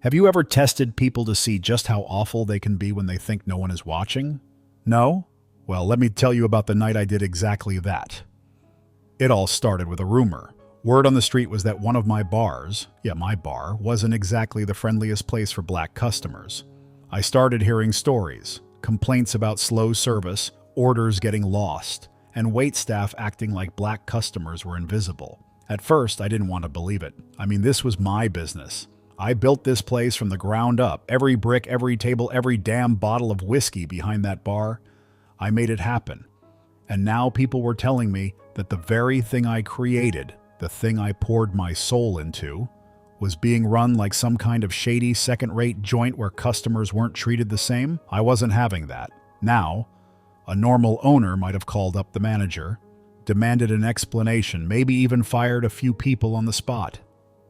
Have you ever tested people to see just how awful they can be when they think no one is watching? No? Well, let me tell you about the night I did exactly that. It all started with a rumor. Word on the street was that one of my bars, my bar, wasn't exactly the friendliest place for black customers. I started hearing stories, complaints about slow service, orders getting lost, and waitstaff acting like black customers were invisible. At first, I didn't want to believe it. I mean, this was my business. I built this place from the ground up. Every brick, every table, every damn bottle of whiskey behind that bar. I made it happen. And now people were telling me that the very thing I created, the thing I poured my soul into, was being run like some kind of shady second-rate joint where customers weren't treated the same. I wasn't having that. Now, a normal owner might have called up the manager, demanded an explanation, maybe even fired a few people on the spot.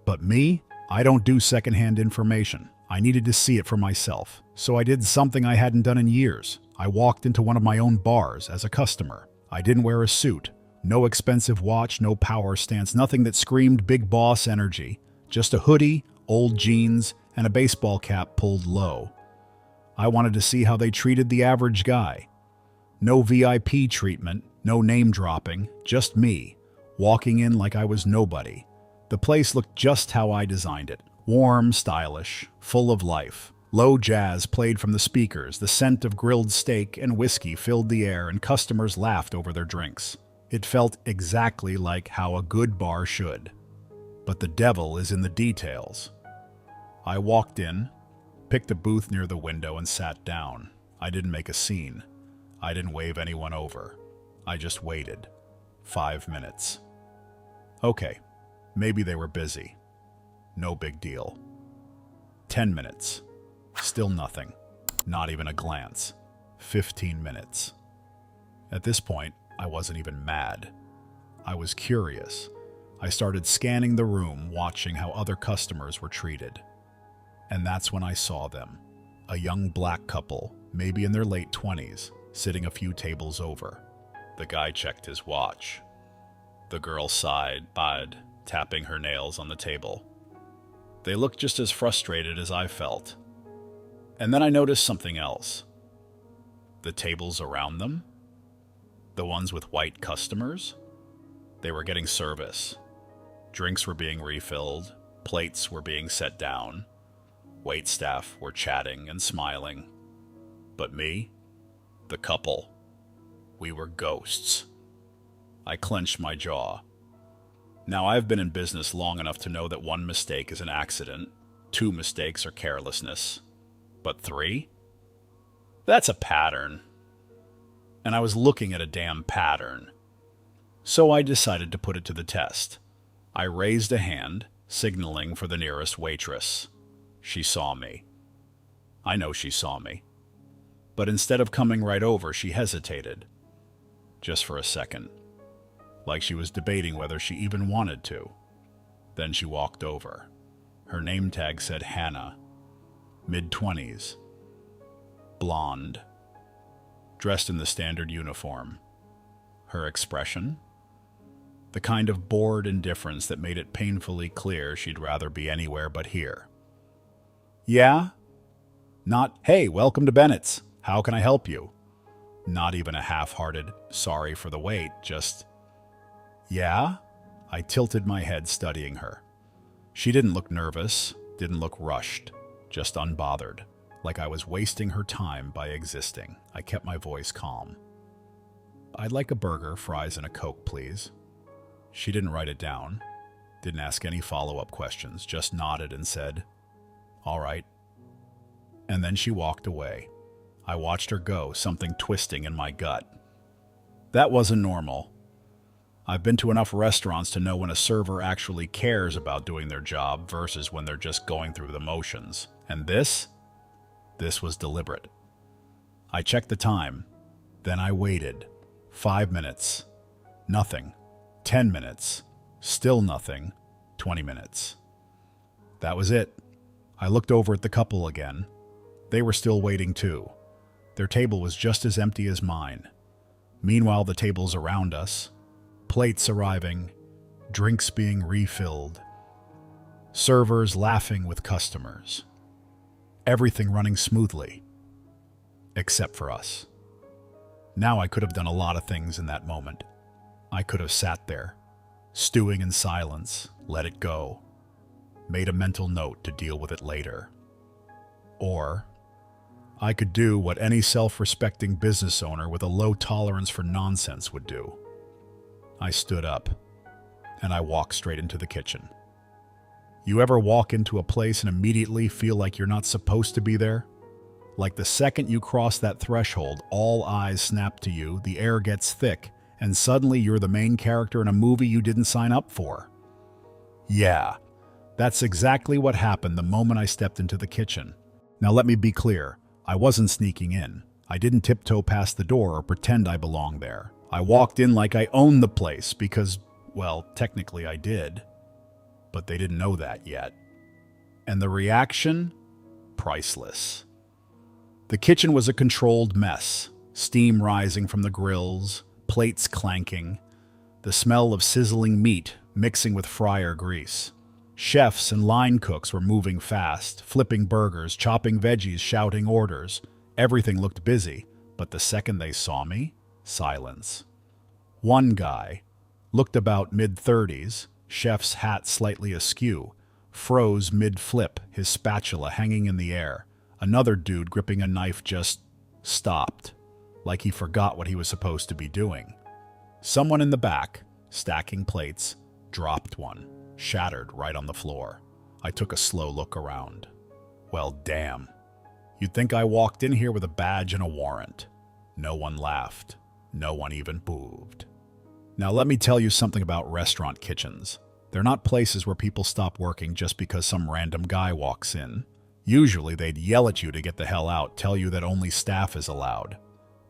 But me? I don't do secondhand information. I needed to see it for myself. So I did something I hadn't done in years. I walked into one of my own bars as a customer. I didn't wear a suit. No expensive watch, no power stance, nothing that screamed big boss energy. Just a hoodie, old jeans, and a baseball cap pulled low. I wanted to see how they treated the average guy. No VIP treatment, no name dropping, just me, walking in like I was nobody. The place looked just how I designed it. Warm, stylish, full of life. Low jazz played from the speakers, the scent of grilled steak and whiskey filled the air, and customers laughed over their drinks. It felt exactly like how a good bar should. But the devil is in the details. I walked in, picked a booth near the window, and sat down. I didn't make a scene. I didn't wave anyone over. I just waited. 5 minutes. Okay. Maybe they were busy. No big deal. 10 minutes. Still nothing. Not even a glance. 15 minutes. At this point, I wasn't even mad. I was curious. I started scanning the room, watching how other customers were treated. And that's when I saw them. A young black couple, maybe in their late 20s, sitting a few tables over. The guy checked his watch. The girl sighed, tapping her nails on the table. They looked just as frustrated as I felt. And then I noticed something else. The tables around them? The ones with white customers? They were getting service. Drinks were being refilled, plates were being set down, waitstaff were chatting and smiling. But me? The couple? We were ghosts. I clenched my jaw. Now, I've been in business long enough to know that 1 mistake is an accident, 2 mistakes are carelessness. But 3? That's a pattern. And I was looking at a damn pattern. So I decided to put it to the test. I raised a hand, signaling for the nearest waitress. She saw me. I know she saw me. But instead of coming right over, she hesitated. Just for a second. Like she was debating whether she even wanted to. Then she walked over. Her name tag said Hannah. Mid-20s. Blonde. Dressed in the standard uniform. Her expression? The kind of bored indifference that made it painfully clear she'd rather be anywhere but here. Yeah? Not, hey, welcome to Bennett's. How can I help you? Not even a half-hearted, sorry for the wait, just... Yeah? I tilted my head, studying her. She didn't look nervous, didn't look rushed, just unbothered, like I was wasting her time by existing. I kept my voice calm. I'd like a burger, fries, and a Coke, please. She didn't write it down, didn't ask any follow-up questions, just nodded and said, all right. And then she walked away. I watched her go, something twisting in my gut. That wasn't normal. I've been to enough restaurants to know when a server actually cares about doing their job versus when they're just going through the motions. And this was deliberate. I checked the time. Then I waited. 5 minutes. Nothing. 10 minutes. Still nothing. 20 minutes. That was it. I looked over at the couple again. They were still waiting too. Their table was just as empty as mine. Meanwhile, the tables around us, plates arriving, drinks being refilled, servers laughing with customers. everything running smoothly. Except for us. Now I could have done a lot of things in that moment. I could have sat there, stewing in silence, let it go, made a mental note to deal with it later. Or I could do what any self-respecting business owner with a low tolerance for nonsense would do. I stood up, and I walked straight into the kitchen. You ever walk into a place and immediately feel like you're not supposed to be there? Like the second you cross that threshold, all eyes snap to you, the air gets thick, and suddenly you're the main character in a movie you didn't sign up for. Yeah, that's exactly what happened the moment I stepped into the kitchen. Now let me be clear, I wasn't sneaking in. I didn't tiptoe past the door or pretend I belonged there. I walked in like I owned the place because, well, technically I did. But they didn't know that yet. And the reaction? Priceless. The kitchen was a controlled mess. Steam rising from the grills, plates clanking, the smell of sizzling meat mixing with fryer grease. Chefs and line cooks were moving fast, flipping burgers, chopping veggies, shouting orders. Everything looked busy, but the second they saw me, silence. One guy looked about mid-30s, chef's hat slightly askew, froze mid-flip, his spatula hanging in the air. Another dude gripping a knife just stopped, like he forgot what he was supposed to be doing. Someone in the back, stacking plates, dropped one, shattered right on the floor. I took a slow look around. Well, damn. You'd think I walked in here with a badge and a warrant. No one laughed. No one even booed. Now let me tell you something about restaurant kitchens. They're not places where people stop working just because some random guy walks in. Usually they'd yell at you to get the hell out, tell you that only staff is allowed.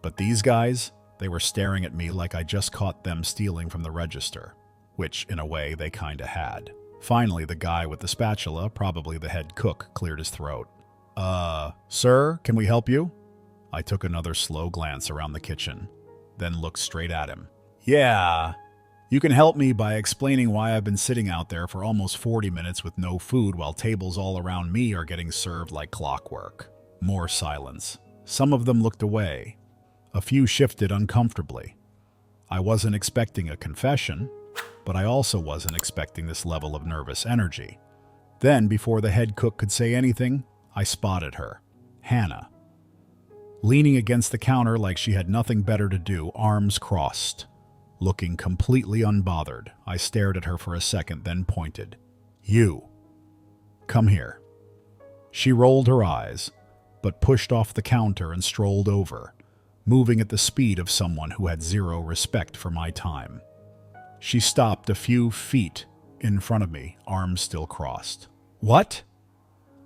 But these guys, they were staring at me like I just caught them stealing from the register. Which, in a way, they kinda had. Finally, the guy with the spatula, probably the head cook, cleared his throat. Sir, can we help you?" I took another slow glance around the kitchen, then looked straight at him. "Yeah, you can help me by explaining why I've been sitting out there for almost 40 minutes with no food while tables all around me are getting served like clockwork." More silence. Some of them looked away. A few shifted uncomfortably. I wasn't expecting a confession, but I also wasn't expecting this level of nervous energy. Then, before the head cook could say anything, I spotted her, Hannah. Leaning against the counter like she had nothing better to do, arms crossed. Looking completely unbothered, I stared at her for a second, then pointed. "You. Come here." She rolled her eyes, but pushed off the counter and strolled over, moving at the speed of someone who had zero respect for my time. She stopped a few feet in front of me, arms still crossed. "What?"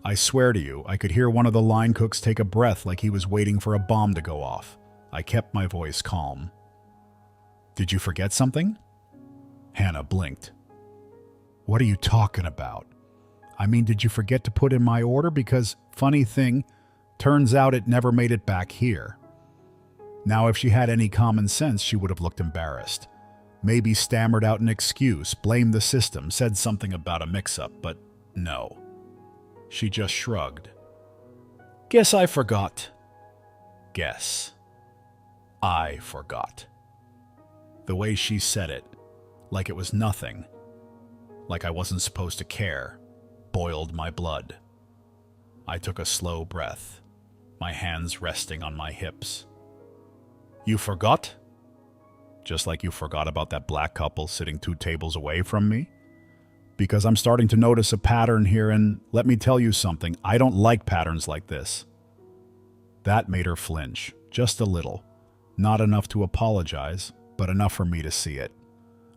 I swear to you, I could hear one of the line cooks take a breath like he was waiting for a bomb to go off. I kept my voice calm. "Did you forget something?" Hannah blinked. "What are you talking about? I mean, did you forget to put in my order? Because, funny thing, turns out it never made it back here." Now, if she had any common sense, she would have looked embarrassed. Maybe stammered out an excuse, blamed the system, said something about a mix-up, but no. She just shrugged. "Guess I forgot." Guess. I forgot. The way she said it, like it was nothing, like I wasn't supposed to care, boiled my blood. I took a slow breath, my hands resting on my hips. "You forgot? Just like you forgot about that black couple sitting 2 tables away from me? Because I'm starting to notice a pattern here, and let me tell you something, I don't like patterns like this." That made her flinch, just a little. Not enough to apologize, but enough for me to see it.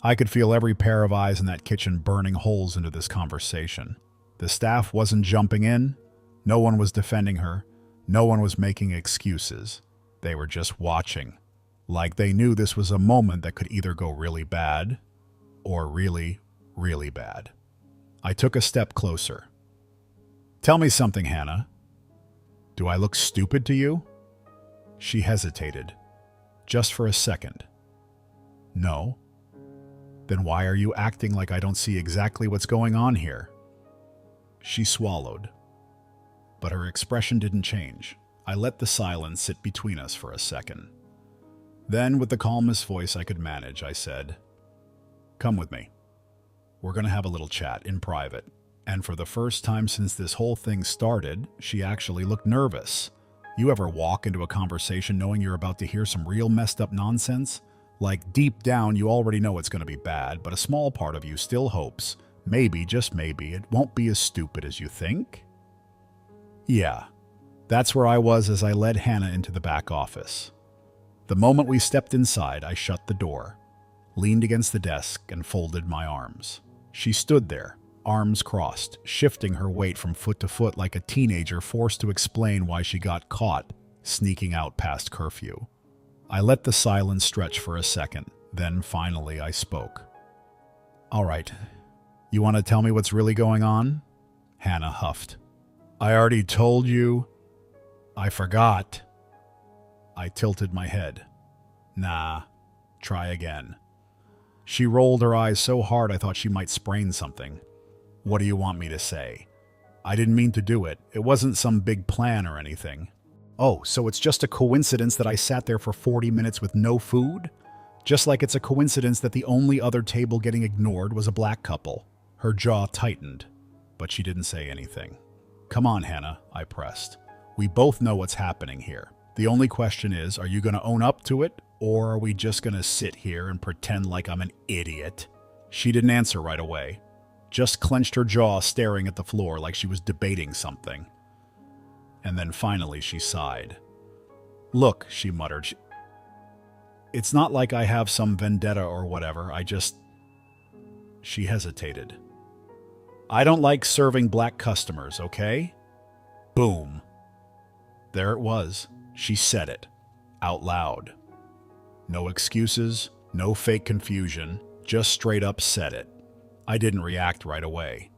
I could feel every pair of eyes in that kitchen burning holes into this conversation. The staff wasn't jumping in. No one was defending her. No one was making excuses. They were just watching, like they knew this was a moment that could either go really bad or really, really bad. I took a step closer. "Tell me something, Hannah. Do I look stupid to you?" She hesitated, just for a second. "No." "Then why are you acting like I don't see exactly what's going on here?" She swallowed. but her expression didn't change. I let the silence sit between us for a second. Then, with the calmest voice I could manage, I said, "Come with me. We're going to have a little chat in private." And for the first time since this whole thing started, she actually looked nervous. You ever walk into a conversation knowing you're about to hear some real messed up nonsense? Like deep down you already know it's going to be bad, but a small part of you still hopes, maybe, just maybe, it won't be as stupid as you think? Yeah, that's where I was as I led Hannah into the back office. The moment we stepped inside, I shut the door, leaned against the desk, and folded my arms. She stood there, arms crossed, shifting her weight from foot to foot like a teenager forced to explain why she got caught sneaking out past curfew. I let the silence stretch for a second, then finally I spoke. "All right, you want to tell me what's really going on?" Hannah huffed. "I already told you. I forgot." I tilted my head. "Nah, try again." She rolled her eyes so hard I thought she might sprain something. "What do you want me to say?" "I didn't mean to do it. It wasn't some big plan or anything." "Oh, so it's just a coincidence that I sat there for 40 minutes with no food? Just like it's a coincidence that the only other table getting ignored was a black couple." Her jaw tightened, but she didn't say anything. "Come on, Hannah," I pressed. "We both know what's happening here. The only question is, are you going to own up to it, or are we just going to sit here and pretend like I'm an idiot?" She didn't answer right away, just clenched her jaw staring at the floor like she was debating something. And then finally she sighed. "Look," she muttered, "it's not like I have some vendetta or whatever, She hesitated. "I don't like serving black customers, okay?" Boom. There it was. She said it, out loud. No excuses, no fake confusion, just straight up said it. I didn't react right away.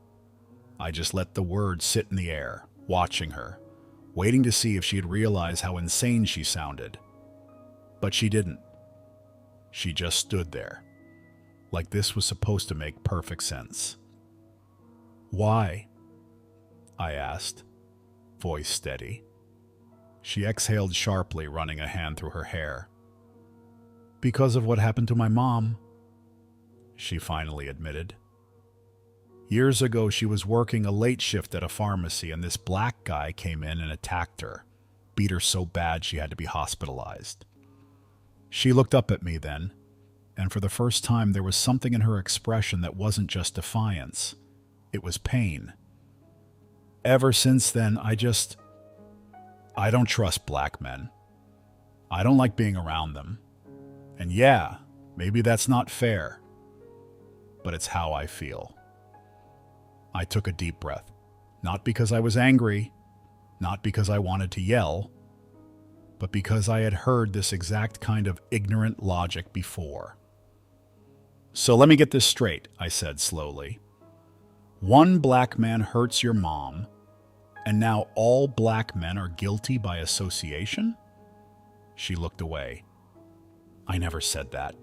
I just let the words sit in the air, watching her, waiting to see if she'd realize how insane she sounded. But she didn't. She just stood there, like this was supposed to make perfect sense. "Why?" I asked, voice steady. She exhaled sharply, running a hand through her hair. "Because of what happened to my mom," she finally admitted. Years ago, she was working a late shift at a pharmacy, and this black guy came in and attacked her, beat her so bad she had to be hospitalized. She looked up at me then, and for the first time there was something in her expression that wasn't just defiance. It was pain. Ever since then, I don't trust black men. I don't like being around them. And yeah, maybe that's not fair, but it's how I feel. I took a deep breath, not because I was angry, not because I wanted to yell, but because I had heard this exact kind of ignorant logic before. "So let me get this straight," I said slowly. "One black man hurts your mom, and now all black men are guilty by association?" She looked away. "I never said that."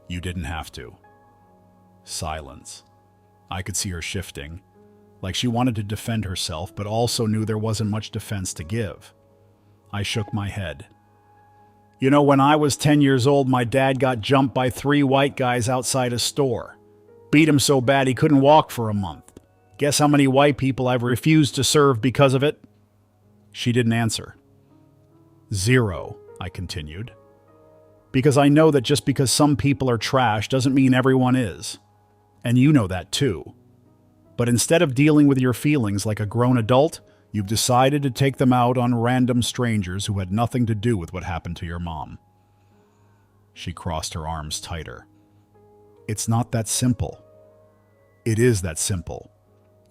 "You didn't have to." Silence. I could see her shifting, like she wanted to defend herself, but also knew there wasn't much defense to give. I shook my head. "You know, when I was 10 years old, my dad got jumped by 3 white guys outside a store. Beat him so bad he couldn't walk for a month. Guess how many white people I've refused to serve because of it?" She didn't answer. "0, I continued. "Because I know that just because some people are trash doesn't mean everyone is. And you know that too. But instead of dealing with your feelings like a grown adult, you've decided to take them out on random strangers who had nothing to do with what happened to your mom." She crossed her arms tighter. "It's not that simple." "It is that simple.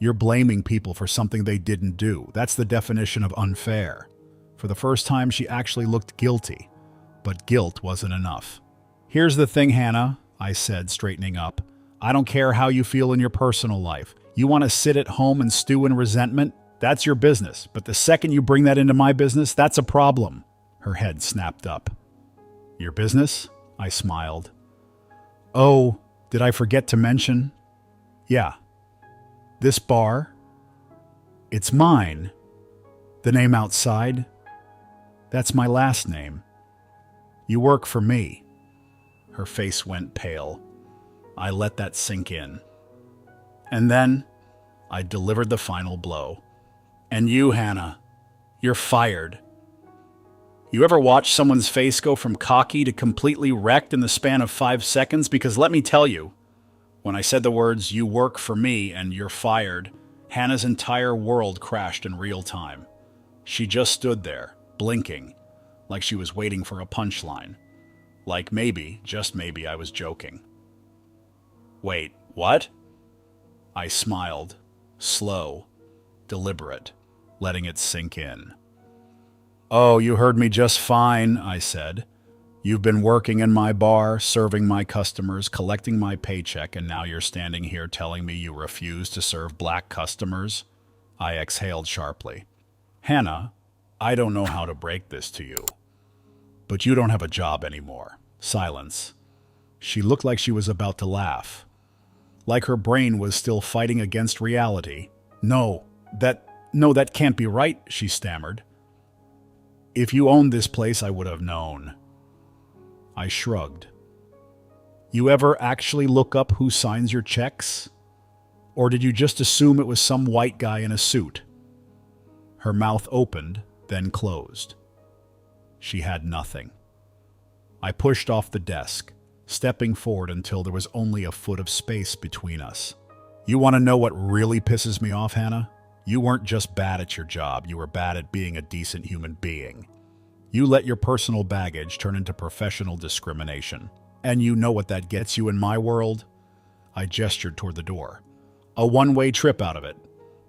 You're blaming people for something they didn't do. That's the definition of unfair." For the first time, she actually looked guilty, but guilt wasn't enough. "Here's the thing, Hannah," I said, straightening up. "I don't care how you feel in your personal life. You want to sit at home and stew in resentment? That's your business. But the second you bring that into my business, that's a problem." Her head snapped up. "Your business?" I smiled. "Oh, did I forget to mention?" "Yeah. This bar? It's mine. The name outside? That's my last name. You work for me. Her face went pale. I let that sink in. And then I delivered the final blow. And you, Hannah, you're fired. You ever watch someone's face go from cocky to completely wrecked in the span of 5 seconds? Because let me tell you, when I said the words, "You work for me and you're fired," Hannah's entire world crashed in real time. She just stood there, blinking, like she was waiting for a punchline. Like maybe, just maybe, I was joking. Wait, what? I smiled, slow, deliberate, letting it sink in. Oh, you heard me just fine, I said. You've been working in my bar, serving my customers, collecting my paycheck, and now you're standing here telling me you refuse to serve black customers? I exhaled sharply. Hannah, I don't know how to break this to you, but you don't have a job anymore. Silence. She looked like she was about to laugh, like her brain was still fighting against reality. No, that can't be right, she stammered. If you owned this place, I would have known. I shrugged. You ever actually look up who signs your checks? Or did you just assume it was some white guy in a suit? Her mouth opened, then closed. She had nothing. I pushed off the desk, stepping forward until there was only a foot of space between us. You want to know what really pisses me off, Hannah? You weren't just bad at your job, you were bad at being a decent human being. You let your personal baggage turn into professional discrimination. And you know what that gets you in my world? I gestured toward the door. A one-way trip out of it.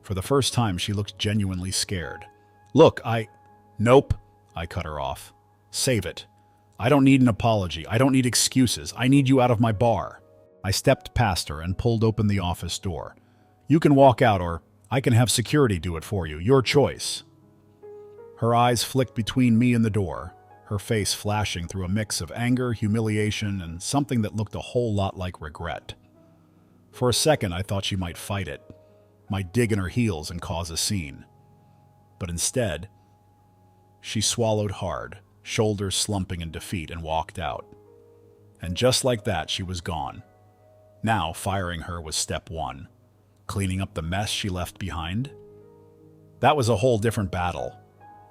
For the first time, she looked genuinely scared. Look, Nope, I cut her off. Save it. I don't need an apology. I don't need excuses. I need you out of my bar. I stepped past her and pulled open the office door. You can walk out, or I can have security do it for you. Your choice. Her eyes flicked between me and the door, her face flashing through a mix of anger, humiliation, and something that looked a whole lot like regret. For a second, I thought she might fight it, might dig in her heels and cause a scene. But instead, she swallowed hard, shoulders slumping in defeat, and walked out. And just like that, she was gone. Now, firing her was step one. Cleaning up the mess she left behind? That was a whole different battle.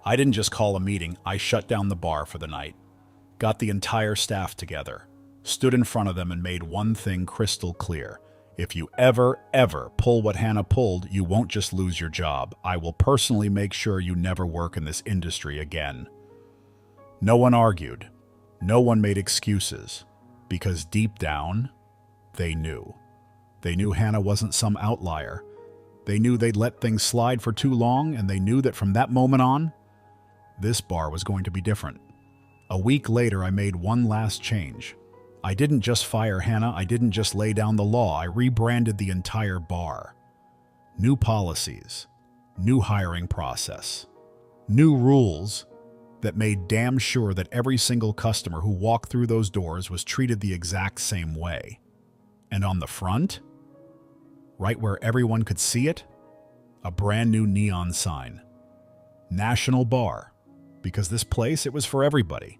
I didn't just call a meeting, I shut down the bar for the night. Got the entire staff together, stood in front of them and made one thing crystal clear. If you ever pull what Hannah pulled, you won't just lose your job. I will personally make sure you never work in this industry again. No one argued. No one made excuses. Because deep down, they knew. They knew Hannah wasn't some outlier. They knew they'd let things slide for too long, and they knew that from that moment on, this bar was going to be different. A week later, I made one last change. I didn't just fire Hannah, I didn't just lay down the law, I rebranded the entire bar. New policies, new hiring process, new rules that made damn sure that every single customer who walked through those doors was treated the exact same way. And on the front, right where everyone could see it, a brand new neon sign. National Bar. Because this place, it was for everybody.